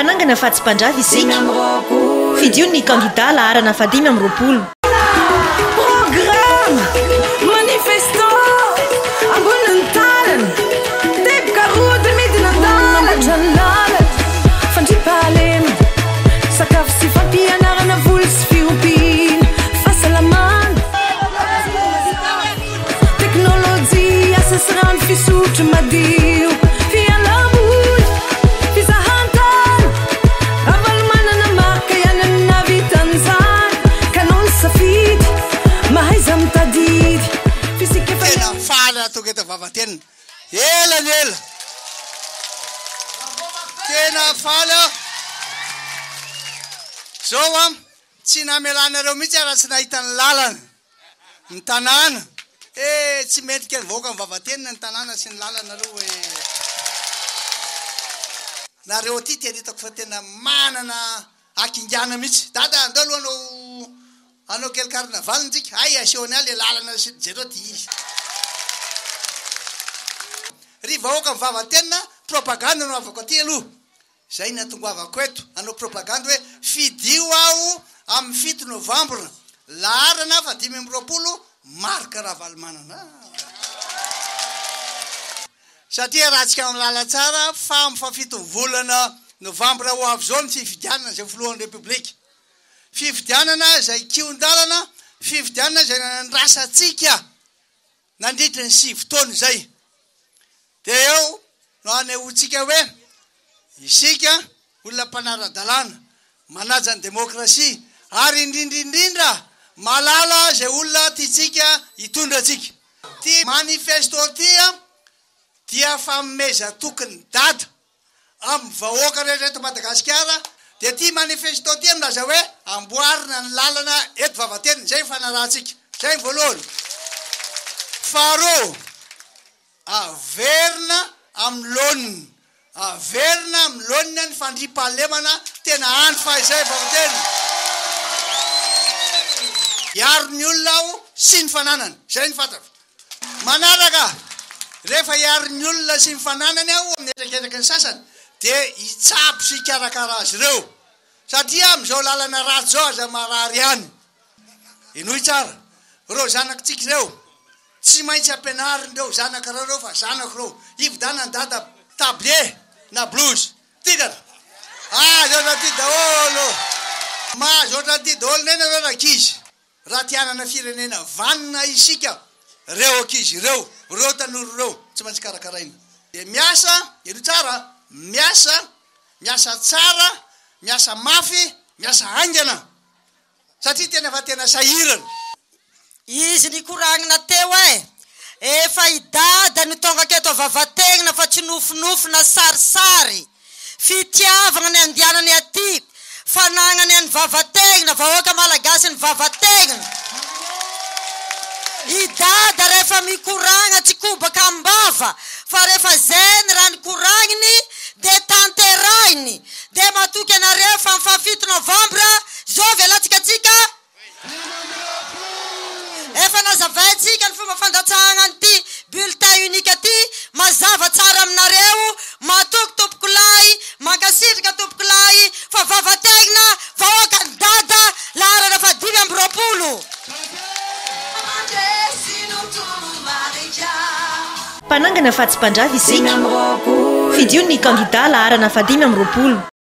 Panangana fatsy mpandrafy isika fidio ny candidat laharana 520. Programme manifestant amboniny tanany teboka rody midina andalana fandriam-pahalema sakafo sy fampianarana voly sy fiompiana fahasalamana teknôlôjia asa sy rano fisotro madio fialamboly fizahantany avalymanana marka ianany navitan'izany kanony safidy mahaiza mitadidy fisika tena faly tonga eto vavantenina elanela tena faly zao a tsy namelanareo mihitsy raha tsy nahitany lalana ny tanàna tsy mendrika ny vahoaka ny vavantenina ny tanàna sy ny lalana reo hoe nareo ty tena hitako fa tena manana akingana mihitsy dada andao aloha anao kely carnaval ntsika ay asehoany aly lalana sy jereo ty izy ry vahoaka ny vavantenina propagande no avako aty aloha zay natongoavako eto anao propagande hoe fidio aho amin'ny 7 novembre laharana 520 marka ravalimanana satria raha tsika amin'ny lala tsara fa amin'ny 7 volana novembre ho avy zao ny fifidianana zay filohan'ny republika fifidianana zay kiondalana fifidianana zay nandrasatsika nandritra ny 7 taona zay de eo no anehotsika hoe isika olona mpanara-dalàna manaja ny demokrasia ary indrindrindrindra malala zay olona tiatsika hitondra tsika ty manifesto tya dia fameza tokony dada amin'ny vahoaka rehetra Madagasikara de ty manifesto ty milaza hoe amboarina ny lalana eto vavantenina zay fanarahantsika zay voalohany faharoa averina amin'ny laoniny averina amin'ny laonina ny fandriam-pahalemana tena andro fa izay vavantenina iaro ny olona aho sy ny fananany zay ny fantako manaraka rehefa iaro ny olona sy ny fananany aho amin'ny etraketraky ny sasany de hitsabo sy hikarakara azy ireo satria am'izao lalana ratsy zao aza marary ihany inoy tsara reo zanakitsika reo tsy maintsy ampianariny reo zanaka reo fa zanako reo ividana ny dada tablier na blouse tikana zao ty daholo zao ty daholo nena reo rakizy raha tianana firenena vanina isika reo akizy reo tanoro reo tsy maintsy karakaraina de miasa ino tsara miasa tsara miasa mafy miasa angana satria tena fa tena sahirana izy nikoragnina teo efa idada ny tonga keto vavategnina fa tsy nofinofina sarisary fitiavana ny andianany aty fanagnany any vavategnina vahoaka malagasy ny vavategnina idada rehefa mikoragna tsy kobaka ambava fa rehefa zay ny raha nikoragniny de tanterainy de matoky anareo fa amin'ny 7 novembre zao velantsikatsika efa nazavaitsika ny fomba fandatsahagna an'ity bulletin unique aty mazava tsara aminareo matoky tompokolay mankasitrika tompokolay fa vavategna vahoaka ny dada laharana 520. Panangana fatsy mpandrafy isika fidio ny candidat laharana 520.